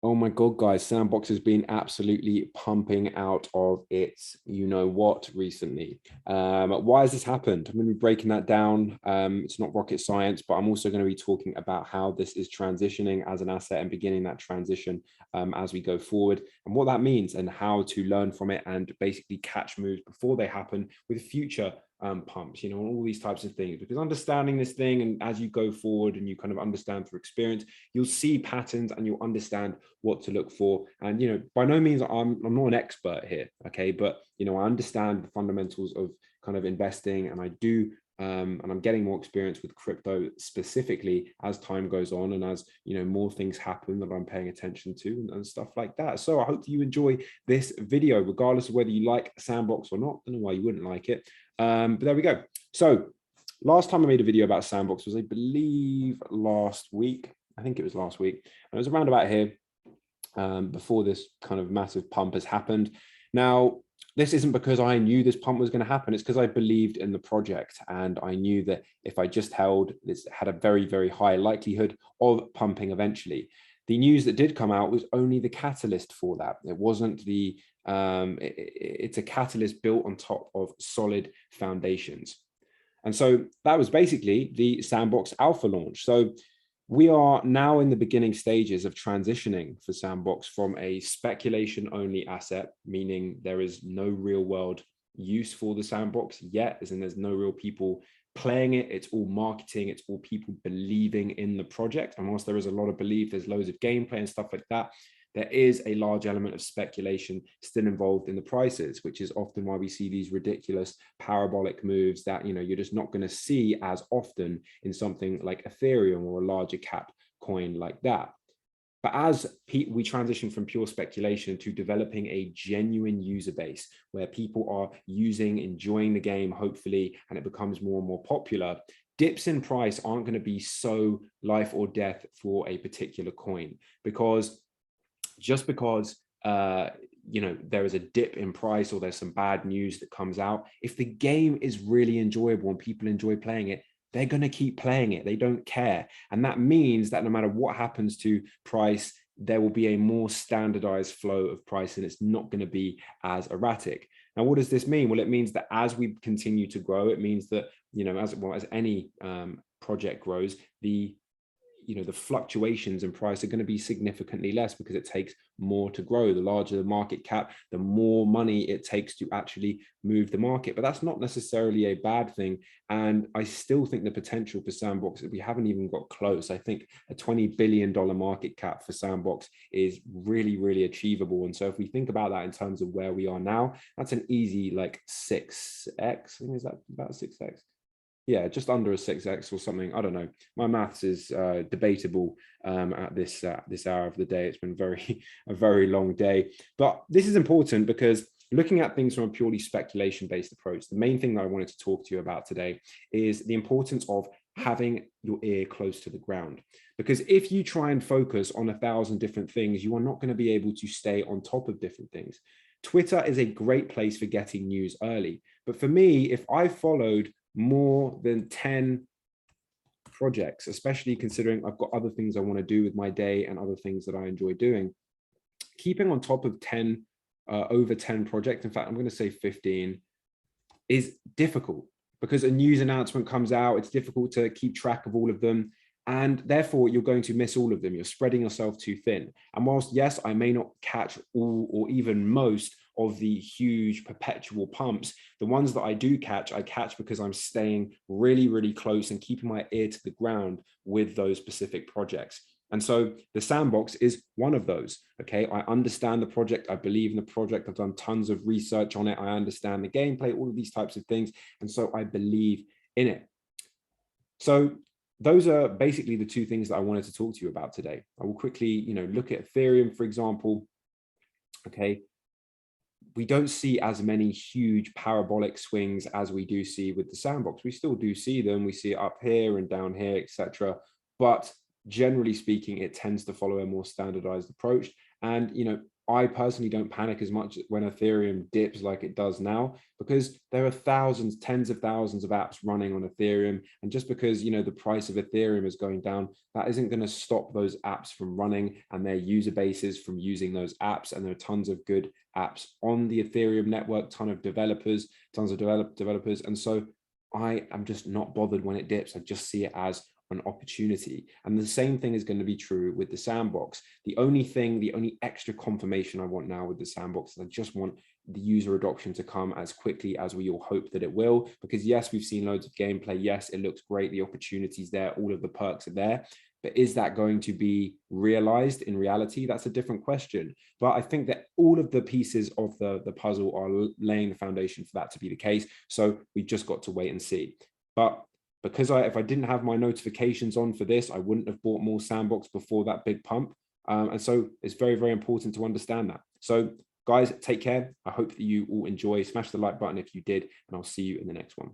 Oh my God, guys, Sandbox has been absolutely pumping out of its you know what recently. Why has this happened? I'm going to be breaking that down. It's not rocket science, but I'm also going to be talking about how this is transitioning as an asset and beginning that transition as we go forward, and what that means and how to learn from it and basically catch moves before they happen with future pumps, you know, all these types of things. Because understanding this thing, and as you go forward and you kind of understand through experience, you'll see patterns and you'll understand what to look for. And you know, by no means I'm not an expert here, okay, but you know, I understand the fundamentals of kind of investing, and I do and I'm getting more experience with crypto specifically as time goes on, and as you know, more things happen that I'm paying attention to, and stuff like that. So I hope you enjoy this video regardless of whether you like Sandbox or not. I don't know why you wouldn't like it, but there we go. So last time I made a video about Sandbox was, I believe, last week. I think it was last week, and it was around about here, before this kind of massive pump has happened. Now, this isn't because I knew this pump was going to happen. It's because I believed in the project, and I knew that if I just held, this had a very, very high likelihood of pumping eventually. The news that did come out was only the catalyst for that. It wasn't the, it's a catalyst built on top of solid foundations. And so that was basically the Sandbox alpha launch. So we are now in the beginning stages of transitioning for Sandbox from a speculation only asset, meaning there is no real world use for the Sandbox yet, as in there's no real people playing it. It's all marketing. It's all people believing in the project. And whilst there is a lot of belief, there's loads of gameplay and stuff like that, there is a large element of speculation still involved in the prices, which is often why we see these ridiculous parabolic moves that, you know, you're just not going to see as often in something like Ethereum or a larger cap coin like that. But as we transition from pure speculation to developing a genuine user base where people are using, enjoying the game, hopefully, and it becomes more and more popular, dips in price aren't going to be so life or death for a particular coin. Because just because you know, there is a dip in price or there's some bad news that comes out, if the game is really enjoyable and people enjoy playing it, they're going to keep playing it. They don't care. And that means that no matter what happens to price, there will be a more standardized flow of price, and it's not going to be as erratic. Now, what does this mean? Well, it means that as we continue to grow, it means that, you know, as well as any project grows, the fluctuations in price are going to be significantly less, because it takes more to grow. The larger the market cap, the more money it takes to actually move the market. But that's not necessarily a bad thing. And I still think the potential for Sandbox, we haven't even got close. I think a $20 billion market cap for Sandbox is really, really achievable. And so if we think about that in terms of where we are now, that's an easy like 6x. I think, is that about 6x? Yeah, just under a 6x or something. I don't know. My maths is debatable at this hour of the day. It's been a very long day. But this is important because looking at things from a purely speculation-based approach, the main thing that I wanted to talk to you about today is the importance of having your ear close to the ground. Because if you try and focus on 1,000 different things, you are not going to be able to stay on top of different things. Twitter is a great place for getting news early. But for me, if I followed more than 10 projects, especially considering I've got other things I want to do with my day and other things that I enjoy doing, keeping on top of 10, over 10 projects, in fact, I'm going to say 15, is difficult, because a news announcement comes out. It's difficult to keep track of all of them. And therefore, you're going to miss all of them. You're spreading yourself too thin. And whilst, yes, I may not catch all or even most of the huge perpetual pumps, the ones that I do catch, I catch because I'm staying really, really close and keeping my ear to the ground with those specific projects. And so the Sandbox is one of those. Okay, I understand the project. I believe in the project. I've done tons of research on it. I understand the gameplay, all of these types of things. And so I believe in it. So those are basically the two things that I wanted to talk to you about today. I will quickly, you know, look at Ethereum, for example. Okay, we don't see as many huge parabolic swings as we do see with the Sandbox. We still do see them. We see it up here and down here, etc. But generally speaking, it tends to follow a more standardized approach. And, I personally don't panic as much when Ethereum dips like it does now, because there are thousands, tens of thousands of apps running on Ethereum. And just because, the price of Ethereum is going down, that isn't going to stop those apps from running and their user bases from using those apps. And there are tons of good apps on the Ethereum network, tons of developers. And so I am just not bothered when it dips. I just see it as an opportunity. And the same thing is going to be true with the Sandbox. The only extra confirmation I want now with the Sandbox is I just want the user adoption to come as quickly as we all hope that it will. Because yes, we've seen loads of gameplay. Yes, it looks great. The opportunity's there. All of the perks are there. But is that going to be realized in reality? That's a different question. But I think that all of the pieces of the puzzle are laying the foundation for that to be the case. So we've just got to wait and see. But because if I didn't have my notifications on for this, I wouldn't have bought more Sandbox before that big pump. And so it's very, very important to understand that. So guys, take care. I hope that you all enjoy. Smash the like button if you did, and I'll see you in the next one.